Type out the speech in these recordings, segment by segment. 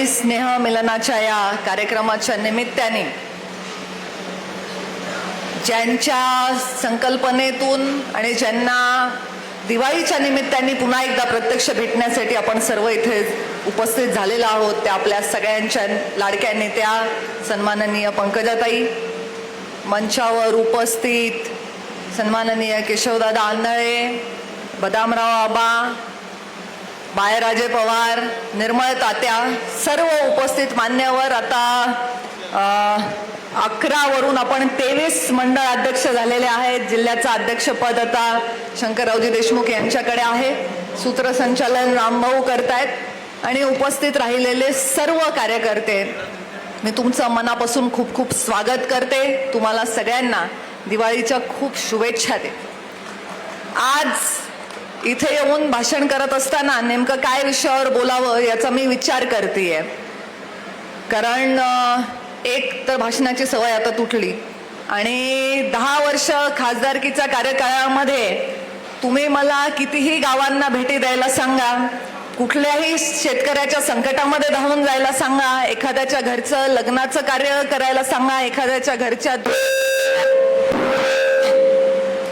दिवाळी स्नेह मिलनाच्या या कार्यक्रमाच्या निमित्ताने ज्यांच्या संकल्पनेतून आणि ज्यांना दिवाळीच्या निमित्ताने पुन्हा एकदा प्रत्यक्ष भेटण्यासाठी आपण सर्व इथे उपस्थित झालेलो आहोत, त्या आपल्या सगळ्यांच्या लाडक्या नेत्या सन्माननीय पंकजाताई, मंचावर उपस्थित सन्माननीय केशवदादा आंधळे, बदामराव आबा, बाळराजे पवार, निर्मळ तात्या, सर्व उपस्थित मान्यवर. आता 11 वरून आपण 23 मंडळ अध्यक्ष झालेले आहेत. जिल्ह्याचं अध्यक्षपद आता शंकररावजी देशमुख यांच्याकडे आहे. सूत्रसंचालन रामभाऊ करतायत आणि उपस्थित राहिलेले सर्व कार्यकर्ते, मी तुमचं मनापासून खूप खूप स्वागत करते. तुम्हाला सगळ्यांना दिवाळीच्या खूप शुभेच्छा देते. आज इथे येऊन भाषण करत असताना नेमकं काय विषयावर बोलावं याचा मी विचार करतेय. कारण एक तर भाषणाची सवय आता तुटली आणि 10 वर्ष खासदारकीच्या कार्यकाळामध्ये तुम्ही मला कितीही गावांना भेटी द्यायला सांगा, कुठल्याही शेतकऱ्याच्या संकटामध्ये धावून जायला सांगा, एखाद्याच्या घरचं लग्नाचं कार्य करायला सांगा, एखाद्याच्या घरच्या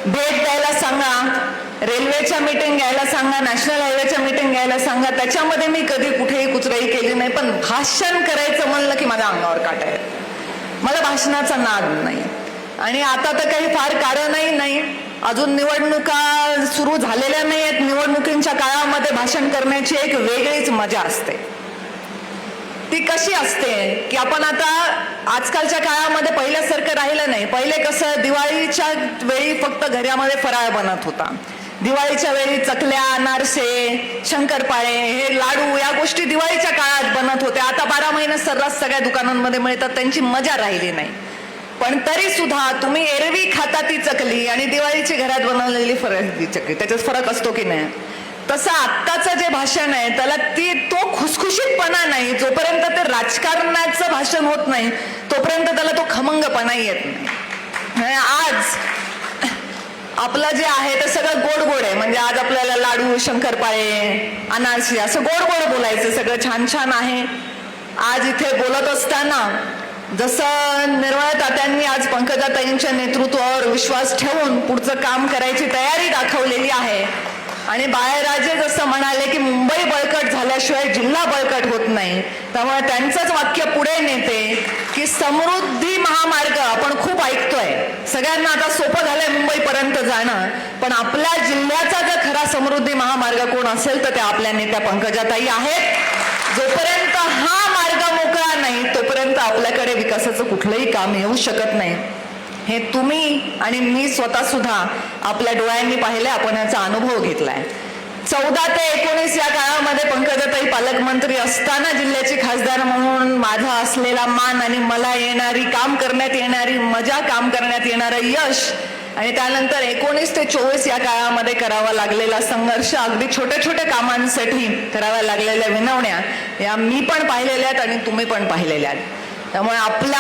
भेट द्यायला सांगा, रेल्वेच्या मीटिंग घ्यायला सांगा, नॅशनल हायवेच्या मीटिंग घ्यायला सांगा, त्याच्यामध्ये मी कधी कुठेही कुचराई केली नाही. पण भाषण करायचं म्हणलं की माझ्या अंगावर काटा आहे. मला भाषणाचा नाद नाही आणि आता तर काही फार कारणही नाही. अजून निवडणुका सुरू झालेल्या नाही आहेत. निवडणुकींच्या काळामध्ये भाषण करण्याची एक वेगळीच मजा असते. ती कशी असते की आपण आता आजकालच्या काळामध्ये पहिल्यासारखं राहिलं नाही. पहिले कसं दिवाळीच्या वेळी फक्त घरामध्ये फराळ बनत होता. दिवाळीच्या वेळी चकल्या, अनारसे, शंकरपाळे, हे लाडू या गोष्टी दिवाळीच्या काळात बनत होत्या. आता 12 महिने सर्रास सगळ्या दुकानांमध्ये मिळतात. त्यांची मजा राहिली नाही. पण तरी सुद्धा तुम्ही एरवी खाता ती चकली आणि दिवाळीची घरात बनवलेली फराळी चकली, त्याच्यात फरक असतो की नाही? तसं आत्ताचं जे भाषण आहे त्याला तो खुसखुशीतपणा नाही. जोपर्यंत ते राजकारणाचं भाषण होत नाही तोपर्यंत त्याला तो खमंगपणा येत नाही. आज आपलं जे आहे ते सगळं गोड गोड आहे. म्हणजे आज आपल्याला लाडू, शंकरपाळे, अनारसे असं गोड गोड बोलायचं, सगळं छान छान आहे. आज इथे बोलत असताना जसं निर्मळ तात्यांनी आज पंकजाताईंच्या नेतृत्वावर विश्वास ठेवून पुढचं काम करायची तयारी दाखवलेली आहे आणि बाळराजे जसं म्हणाले की मुंबई बळकट झाल्याशिवाय जिल्हा बळकट होत नाही, त्यामुळे त्यांचंच वाक्य पुढे नेते की समृद्धी महामार्ग आपण खूप ऐकतोय. सगळ्यांना आता सोपं झालंय मुंबईपर्यंत जाणं, पण आपल्या जिल्ह्याचा जर खरा समृद्धी महामार्ग कोण असेल तर त्या आपल्या नेत्या पंकजाताई आहेत. जोपर्यंत हा मार्ग मोकळा नाही तोपर्यंत आपल्याकडे विकासाचं कुठलंही काम येऊ शकत नाही. हे तुम्ही आणि मी स्वतः सुद्धा आपल्या डोळ्यांनी पाहिले, आपण याचा अनुभव घेतलाय. 14 ते 19 या काळामध्ये पंकजाताई पालकमंत्री असताना जिल्ह्याची खासदार म्हणून माझा असलेला मान आणि मला येणारी काम करण्यात येणारी मजा, काम करण्यात येणारं यश आणि त्यानंतर 19 ते 24 या काळामध्ये करावा लागलेला संघर्ष, अगदी छोट्या छोट्या कामांसाठी कराव्या लागलेल्या विनवण्या, या मी पण पाहिलेल्या आहेत आणि तुम्ही पण पाहिलेल्या आहेत. त्यामुळे आपला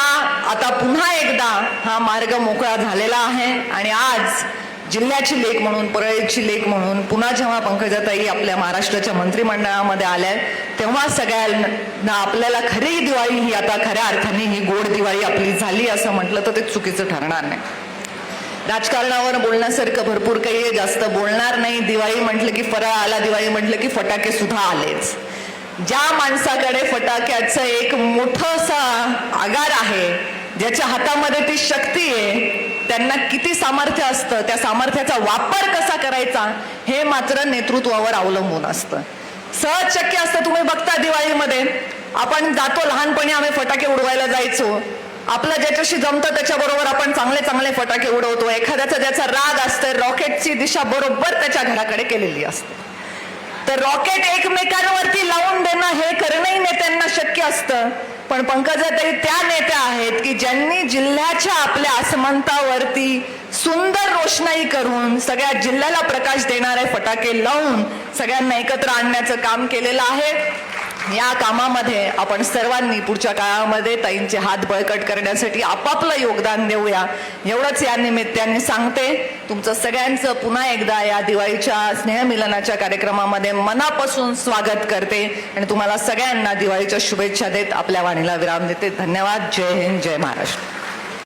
आता पुन्हा एकदा हा मार्ग मोकळा झालेला आहे आणि आज जिल्ह्याची लेक म्हणून, परळीची लेक म्हणून पुन्हा जेव्हा पंकजाताई आपल्या महाराष्ट्राच्या मंत्रिमंडळामध्ये आल्या तेव्हा सगळ्यांना आपल्याला खरी दिवाळी ही आता खऱ्या अर्थाने ही गोड दिवाळी आपली झाली असं म्हटलं तर ते चुकीचं ठरणार नाही. राजकारणावर बोलण्यासारखं भरपूर काही आहे, जास्त बोलणार नाही. दिवाळी म्हटलं की फराळ आला, दिवाळी म्हटलं की फटाके सुद्धा आलेच. ज्या माणसाकडे फटाक्याचं एक मोठंसा आगार आहे, ज्याच्या हातामध्ये ती शक्ती आहे, त्यांना किती सामर्थ्य असतं, त्या सामर्थ्याचा वापर कसा करायचा हे मात्र नेतृत्वावर अवलंबून असतं. सहज शक्य असतं. तुम्ही बघता दिवाळीमध्ये आपण जातो, लहानपणी आम्ही फटाके उडवायला जायचो. आपलं ज्याच्याशी जमतं त्याच्याबरोबर आपण चांगले चांगले फटाके उडवतो. एखाद्याचा ज्याचा राग असतं, रॉकेटची दिशा बरोबर त्याच्या घराकडे केलेली असते. तर रॉकेट एकमेकांवरती लावून देणं हे करणंही नेत्यांना शक्य असतं. पण पंकजाताई त्या नेत्या आहेत की ज्यांनी जिल्ह्याच्या आपल्या आसमंतावरती सुंदर रोषणाई करून सगळ्या जिल्ह्याला प्रकाश देणारे फटाके लावून सगळ्यांना एकत्र आणण्याचं काम केलेलं आहे. या कामामध्ये आपण सर्वांनी पुढच्या काळामध्ये ताईंचे हात बळकट करण्यासाठी आपापलं योगदान देऊया एवढंच या निमित्ताने सांगते. तुमचं सगळ्यांचं पुन्हा एकदा या दिवाळीच्या स्नेहमिलनाच्या कार्यक्रमामध्ये मनापासून स्वागत करते आणि तुम्हाला सगळ्यांना दिवाळीच्या शुभेच्छा देत आपल्या वाणीला विराम देते. धन्यवाद. जय हिंद, जय महाराष्ट्र.